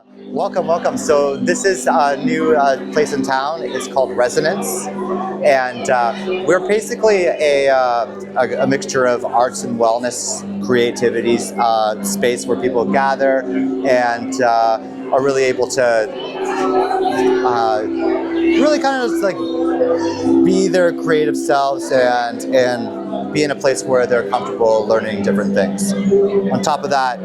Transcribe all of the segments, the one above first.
Welcome, welcome. So this is a new place in town. It's called Resonance, and we're basically a mixture of arts and wellness, creativity space where people gather and are really able to really kind of just like be their creative selves and be in a place where they're comfortable learning different things. On top of that,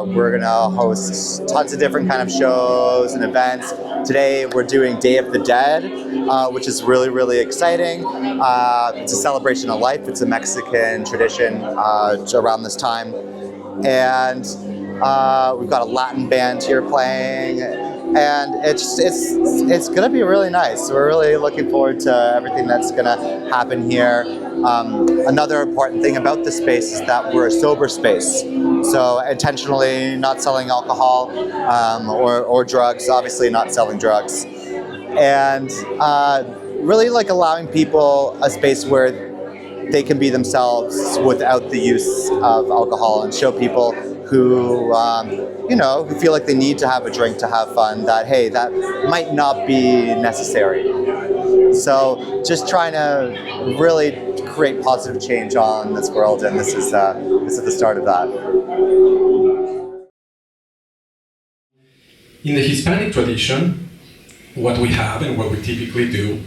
we're gonna host tons of different kind of shows and events. Today we're doing Day of the Dead, which is really, really exciting. It's a celebration of life. It's a Mexican tradition around this time. And we've got a Latin band here playing, and it's gonna be really nice. We're really looking forward to everything that's gonna happen here. Another important thing about this space is that we're a sober space, so intentionally not selling alcohol or drugs. Obviously, not selling drugs, and really like allowing people a space where they can be themselves without the use of alcohol, and show people who who feel like they need to have a drink to have fun, that hey, that might not be necessary. So just trying to really create positive change on this world, and this is the start of that. In the Hispanic tradition, what we have and what we typically do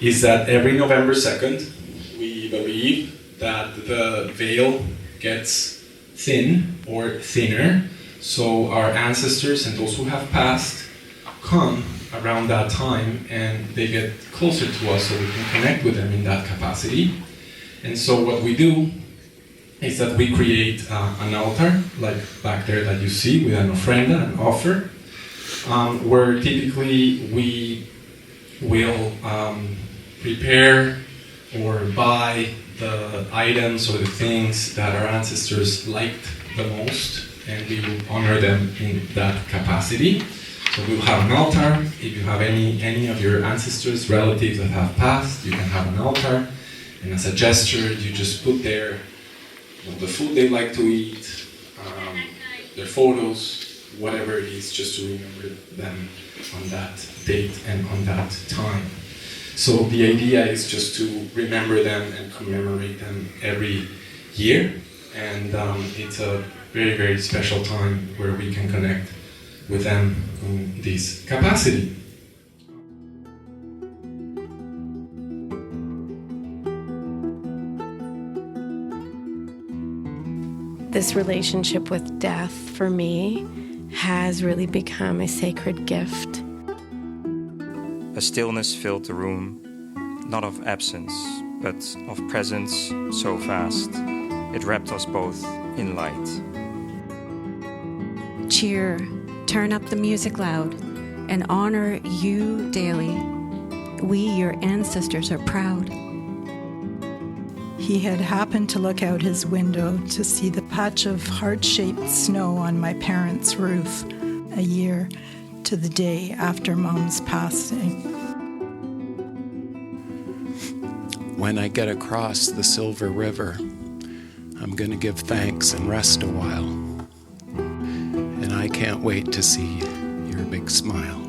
is that every November 2nd, we believe that the veil gets thin or thinner, so our ancestors and those who have passed come around that time and they get closer to us so we can connect with them in that capacity. And so what we do is that we create an altar, like back there that you see, with an ofrenda, an offer, where typically we will prepare or buy the items or the things that our ancestors liked the most, and we will honor them in that capacity. So we'll have an altar. If you have any of your ancestors, relatives that have passed, you can have an altar. And as a gesture, you just put there the food they like to eat, their photos, whatever it is, just to remember them on that date and on that time. So the idea is just to remember them and commemorate them every year. And it's a very, very special time where we can connect with them in this capacity. This relationship with death for me has really become a sacred gift. A stillness filled the room, not of absence, but of presence so vast. It wrapped us both in light. Cheer, turn up the music loud, and honor you daily. We, your ancestors, are proud. He had happened to look out his window to see the patch of heart-shaped snow on my parents' roof a year to the day after Mom's passing. When I get across the Silver River, I'm going to give thanks and rest a while. And I can't wait to see your big smile.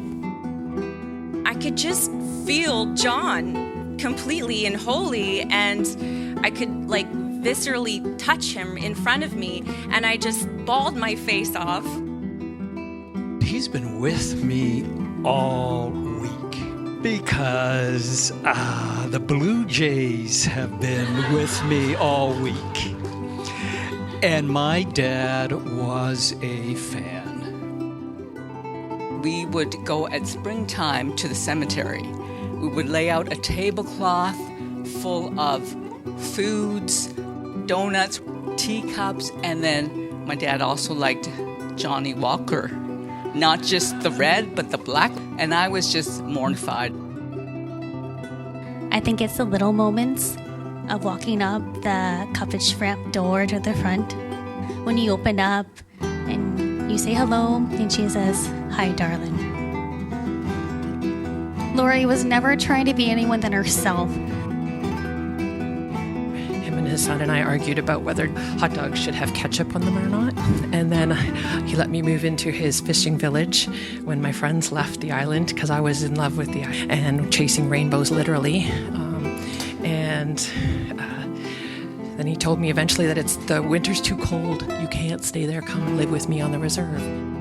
I could just feel John completely and wholly, and I could viscerally touch him in front of me, and I just bawled my face off. He's been with me all week because the Blue Jays have been with me all week. And my dad was a fan. We would go at springtime to the cemetery. We would lay out a tablecloth full of foods, donuts, teacups, and then my dad also liked Johnny Walker. Not just the red, but the black, and I was just mortified. I think it's the little moments of walking up the cottage front door to the front. When you open up and you say hello, and she says, "Hi, darling." Lori was never trying to be anyone than herself. Him and his son and I argued about whether hot dogs should have ketchup on them or not. And then he let me move into his fishing village when my friends left the island because I was in love with the island and chasing rainbows literally. Then he told me eventually that the winter's too cold. You can't stay there. Come live with me on the reserve.